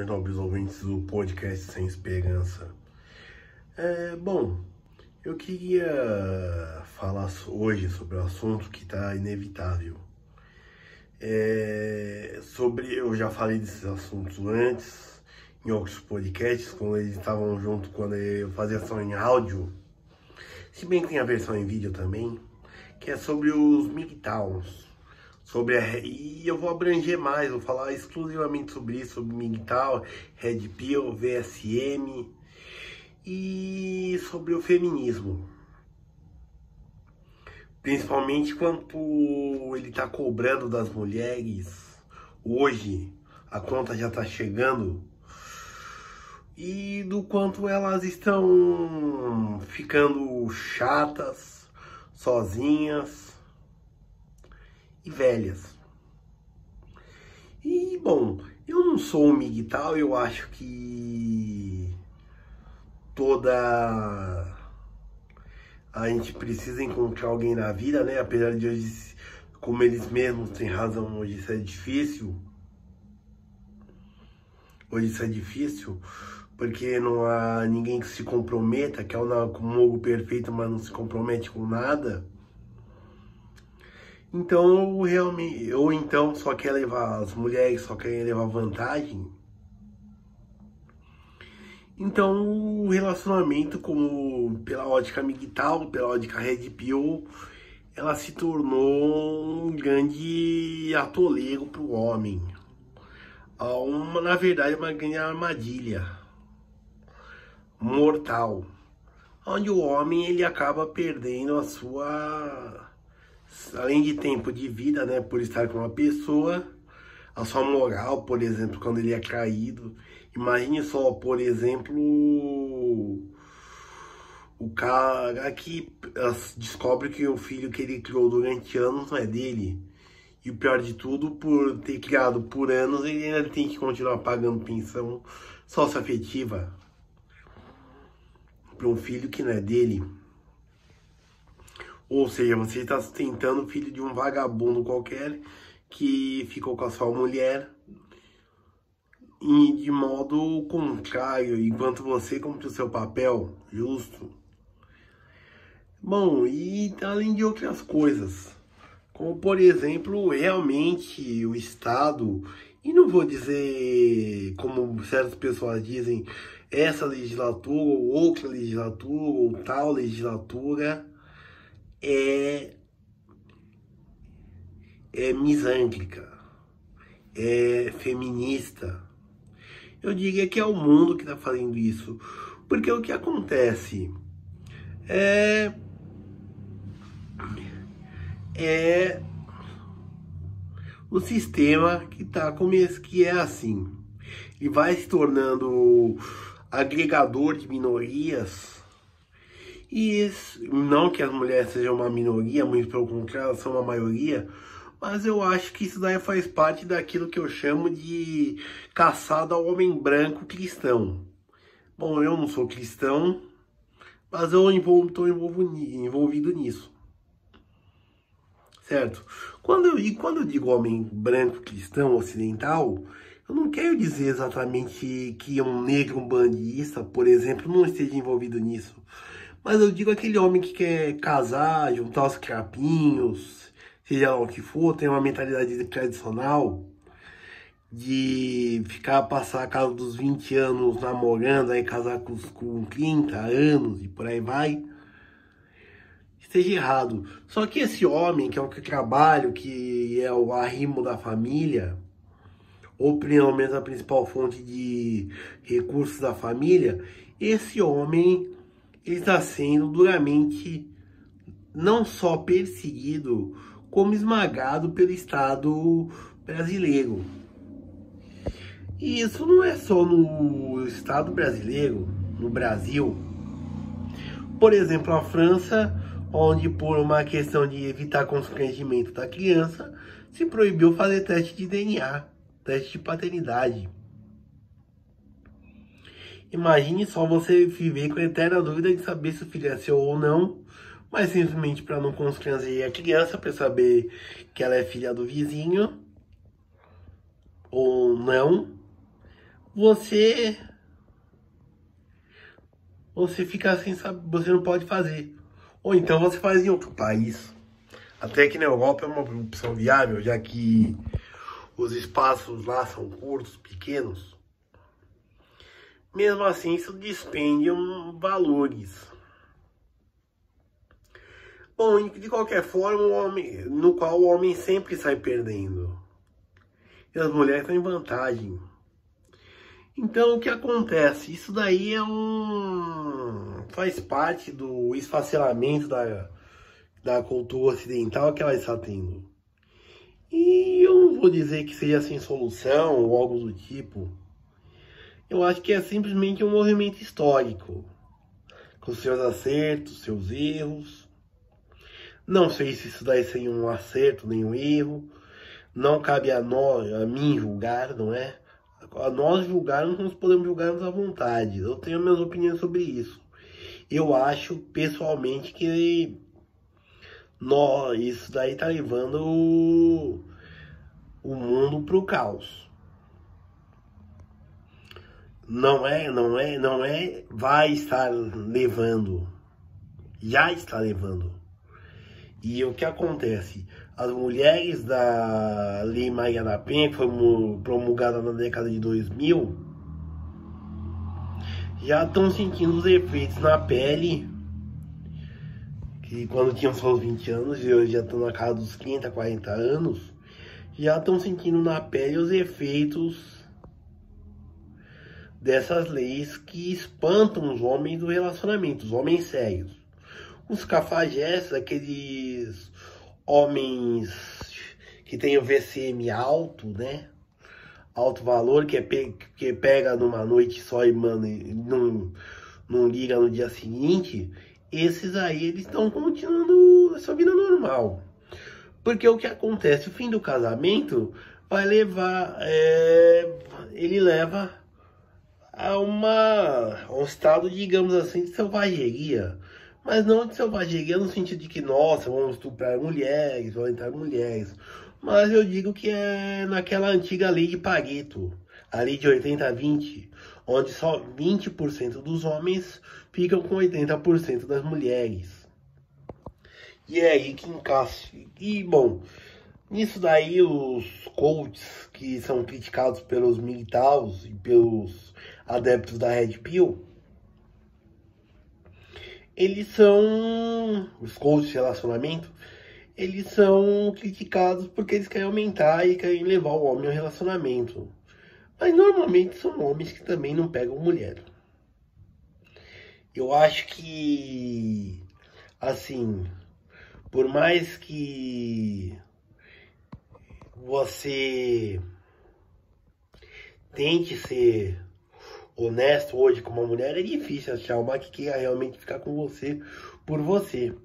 Nobres ouvintes do podcast Sem Esperança. Bom, eu queria falar hoje sobre o assunto que está inevitável. Eu já falei desses assuntos antes, em outros podcasts, quando eles estavam juntos, quando eu fazia só em áudio. Se bem que tem a versão em vídeo também, que é sobre os MGTOWs. E eu vou abranger mais, vou falar exclusivamente sobre isso, sobre MGTOW, Red Pill, VSM e sobre o feminismo. Principalmente quanto ele está cobrando das mulheres hoje, a conta já está chegando, e do quanto elas estão ficando chatas, sozinhas e velhas. E bom, eu não sou um MGTOW, eu acho que a gente precisa encontrar alguém na vida, né? Apesar de hoje, como eles mesmos têm razão, hoje isso é difícil. Hoje isso é difícil, porque não há ninguém que se comprometa, que é um namoro perfeito, mas não se compromete com nada. Então, realmente, ou então só quer levar, as mulheres só querem levar vantagem. Então, o relacionamento, como pela ótica MGTOW, pela ótica Red Pill, ela se tornou um grande atoleiro para o homem. Na verdade, uma grande armadilha mortal, onde o homem ele acaba perdendo a sua, além de tempo de vida, né, por estar com uma pessoa, a sua moral, por exemplo, quando ele é traído. Imagine só, por exemplo, o cara que descobre que o filho que ele criou durante anos não é dele. E o pior de tudo, por ter criado por anos, ele ainda tem que continuar pagando pensão socioafetiva para um filho que não é dele. Ou seja, você está sustentando o filho de um vagabundo qualquer que ficou com a sua mulher, e de modo contrário, enquanto você cumpre o seu papel justo. Bom, e além de outras coisas, como por exemplo, realmente o Estado, e não vou dizer, como certas pessoas dizem, essa legislatura ou outra legislatura ou tal legislatura é misândrica, é feminista. Eu diria que é o mundo que está fazendo isso. Porque o que acontece é o sistema que é assim. E vai se tornando agregador de minorias. E não que as mulheres sejam uma minoria, muito pelo contrário, elas são uma maioria. Mas eu acho que isso daí faz parte daquilo que eu chamo de caçada ao homem branco cristão. Bom, eu não sou cristão, mas eu estou envolvido nisso. Certo? Quando eu digo homem branco cristão ocidental, eu não quero dizer exatamente que um negro bandista, por exemplo, não esteja envolvido nisso. Mas eu digo aquele homem que quer casar, juntar os crapinhos, seja lá o que for, tem uma mentalidade tradicional de passar a casa dos 20 anos namorando, aí casar com 30 anos e por aí vai, esteja errado. Só que esse homem, que é o que trabalha, que é o arrimo da família, ou pelo menos a principal fonte de recursos da família, esse homem ele está sendo duramente não só perseguido, como esmagado pelo Estado brasileiro. E isso não é só no Estado brasileiro, no Brasil. Por exemplo, a França, onde por uma questão de evitar constrangimento da criança, se proibiu fazer teste de DNA, teste de paternidade. Imagine só você viver com a eterna dúvida de saber se o filho é seu ou não, mas simplesmente para não constranger a criança, para saber que ela é filha do vizinho ou não, você fica sem saber, você não pode fazer. Ou então você faz em outro país. Até que na Europa é uma opção viável, já que os espaços lá são curtos, pequenos. Mesmo assim, isso despende valores. Bom, de qualquer forma, no qual o homem sempre sai perdendo. E as mulheres estão em vantagem. Então, o que acontece? Isso daí faz parte do esfacelamento da cultura ocidental que ela está tendo. E eu não vou dizer que seja sem solução ou algo do tipo. Eu acho que é simplesmente um movimento histórico, com seus acertos, seus erros. Não sei se isso daí seria um acerto nem um erro. Não cabe a mim julgar, não é? A nós julgarmos, nós podemos julgarmos à vontade. Eu tenho minhas opiniões sobre isso. Eu acho, pessoalmente, que isso daí tá levando o mundo pro caos. Não vai estar levando. Já está levando. E o que acontece? As mulheres da Lei Maria da Penha, que foi promulgada na década de 2000, já estão sentindo os efeitos na pele, que quando tinham seus 20 anos, e hoje já estão na casa dos 30, 40 anos, já estão sentindo na pele os efeitos dessas leis que espantam os homens do relacionamento, os homens sérios. Os cafajestes, aqueles homens que tem o VCM alto, né? Alto valor, que pega numa noite só e, mano, não liga no dia seguinte. Esses aí, eles estão continuando essa vida normal. Porque o que acontece? O fim do casamento vai levar... ele leva a um estado, digamos assim, de selvageria. Mas não de selvageria no sentido de que, nossa, vamos estuprar mulheres, violentar mulheres. Mas eu digo que é naquela antiga lei de Pareto, a lei de 80-20, onde só 20% dos homens ficam com 80% das mulheres. E é aí que encaixa. E, bom, nisso daí os coaches que são criticados pelos militaus e pelos adeptos da Red Pill, eles são, os coaches de relacionamento, eles são criticados porque eles querem aumentar e querem levar o homem ao relacionamento. Mas normalmente são homens que também não pegam mulher. Eu acho que, assim, por mais que você tente ser honesto hoje com uma mulher, é difícil achar uma que queira realmente ficar com você por você.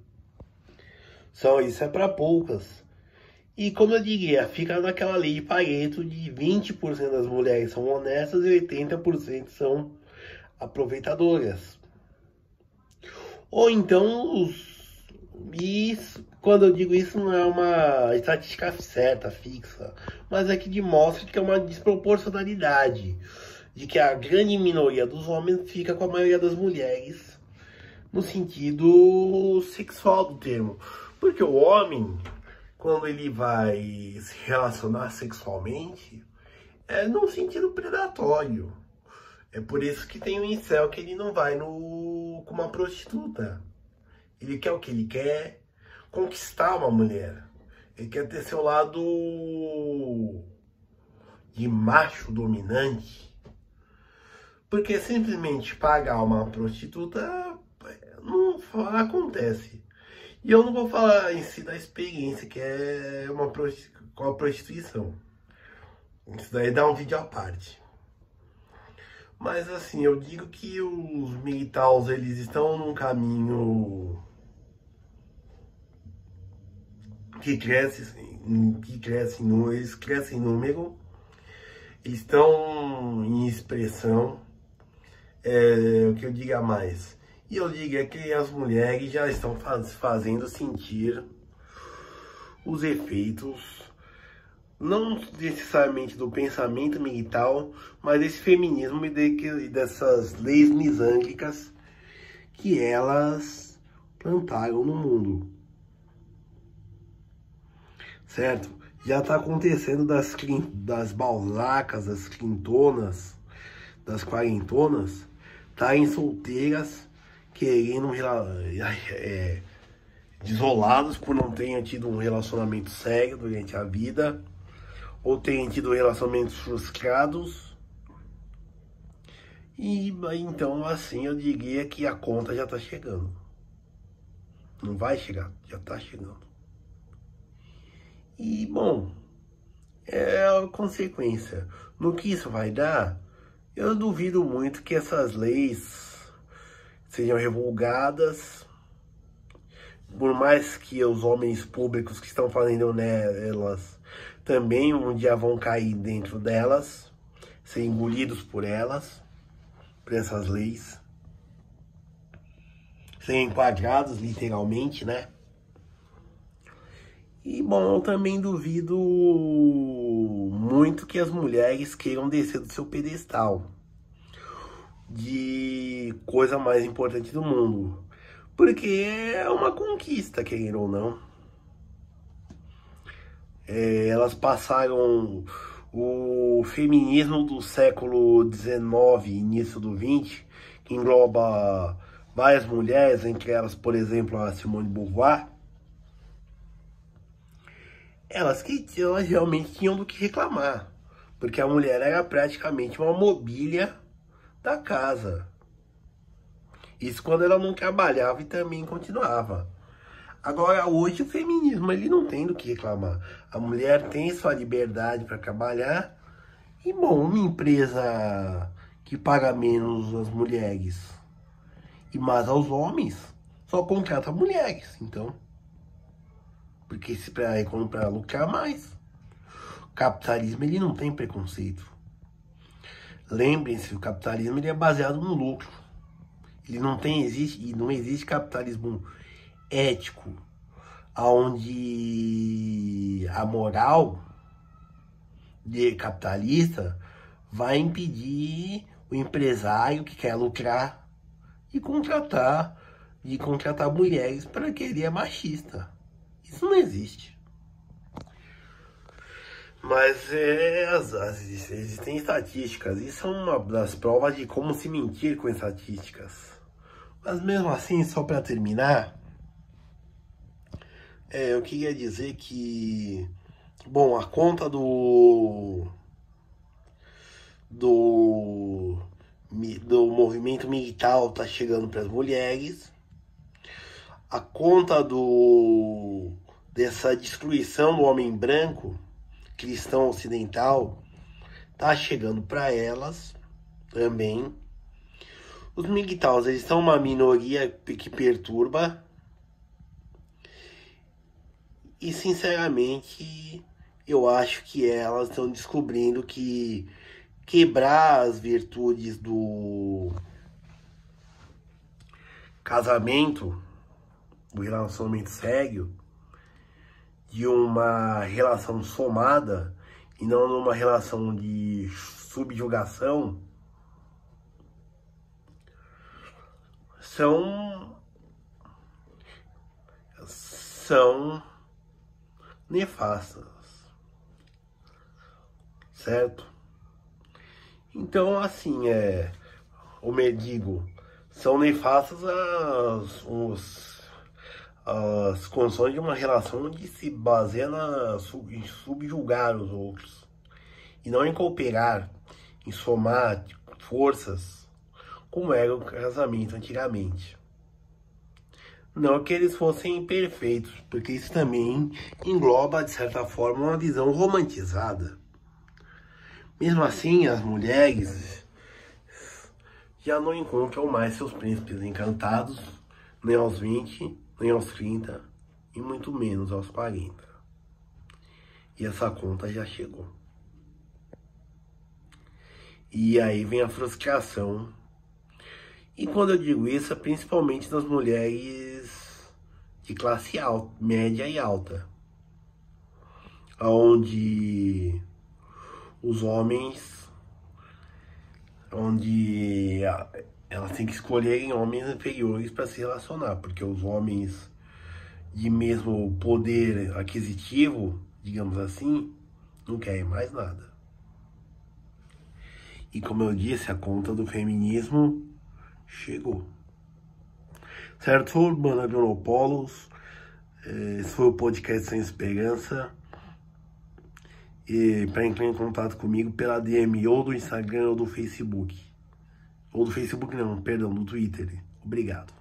Só isso é para poucas. E como eu diria, fica naquela lei de Pareto de 20% das mulheres são honestas e 80% são aproveitadoras. Ou então, quando eu digo isso, não é uma estatística certa, fixa, mas é que demonstra que é uma desproporcionalidade, de que a grande minoria dos homens fica com a maioria das mulheres, no sentido sexual do termo. Porque o homem, quando ele vai se relacionar sexualmente, é num sentido predatório. É por isso que tem um incel que ele não vai com uma prostituta. Ele quer o que? Ele quer conquistar uma mulher. Ele quer ter seu lado de macho dominante. Porque simplesmente pagar uma prostituta não acontece. E eu não vou falar em si da experiência que é com a prostituição. Isso daí dá um vídeo à parte. Mas assim, eu digo que os militares, eles estão num caminho que cresce eles crescem em número, estão em expressão, o que eu diga mais. E eu digo é que as mulheres já estão fazendo sentir os efeitos não necessariamente do pensamento militar, mas desse feminismo e dessas leis misândricas que elas plantaram no mundo. Certo? Já está acontecendo das balzacas, das clintonas, das quarentonas, estarem solteiras, querendo desolados por não terem tido um relacionamento sério durante a vida, ou terem tido relacionamentos frustrados. E então assim eu diria que a conta já está chegando. Não vai chegar, já está chegando. E bom, é a consequência. No que isso vai dar, eu duvido muito que essas leis sejam revogadas. Por mais que os homens públicos que estão fazendo nelas também um dia vão cair dentro delas, ser engolidos por elas, por essas leis, serem enquadrados literalmente, né? E bom, eu também duvido muito que as mulheres queiram descer do seu pedestal de coisa mais importante do mundo. Porque é uma conquista, querendo ou não. Elas passaram o feminismo do século XIX, início do XX, que engloba várias mulheres, entre elas, por exemplo, a Simone de Beauvoir. Elas realmente tinham do que reclamar, porque a mulher era praticamente uma mobília da casa. Isso quando ela não trabalhava e também continuava. Agora, hoje o feminismo ele não tem do que reclamar. A mulher tem sua liberdade para trabalhar. E bom, uma empresa que paga menos às mulheres e mais aos homens, só contrata mulheres, então. Porque se para lucrar mais. O capitalismo ele não tem preconceito. Lembrem-se, o capitalismo ele é baseado no lucro. Ele não existe capitalismo ético, onde a moral de capitalista vai impedir o empresário que quer lucrar de contratar mulheres para que ele é machista. Isso não existe. Mas existem estatísticas. Isso é uma das provas de como se mentir com estatísticas. Mas mesmo assim, só para terminar, eu queria dizer que, bom, a conta do movimento militar está chegando para as mulheres. A conta dessa destruição do homem branco, cristão ocidental, está chegando para elas também. Os militares, eles são uma minoria que perturba. E, sinceramente, eu acho que elas estão descobrindo que quebrar as virtudes do casamento, do relacionamento sério, de uma relação somada e não numa relação de subjugação, são nefastas, certo? Então, assim, são nefastas as condições de uma relação onde se baseia em subjugar os outros e não em cooperar, em somar forças, como era o casamento antigamente. Não que eles fossem perfeitos, porque isso também engloba, de certa forma, uma visão romantizada. Mesmo assim, as mulheres já não encontram mais seus príncipes encantados, nem aos 20, nem aos 30, e muito menos aos 40. E essa conta já chegou. E aí vem a frustração. E quando eu digo isso, é principalmente das mulheres de classe alta, média e alta. onde os homens, elas têm que escolherem homens inferiores para se relacionar, porque os homens de mesmo poder aquisitivo, digamos assim, não querem mais nada. E como eu disse, a conta do feminismo chegou. Certo? Sou Urbano Agronopoulos. Esse foi o podcast Sem Esperança. E para entrar em contato comigo pela DM ou do Instagram ou do Facebook. Ou do Facebook não, perdão, do Twitter. Obrigado.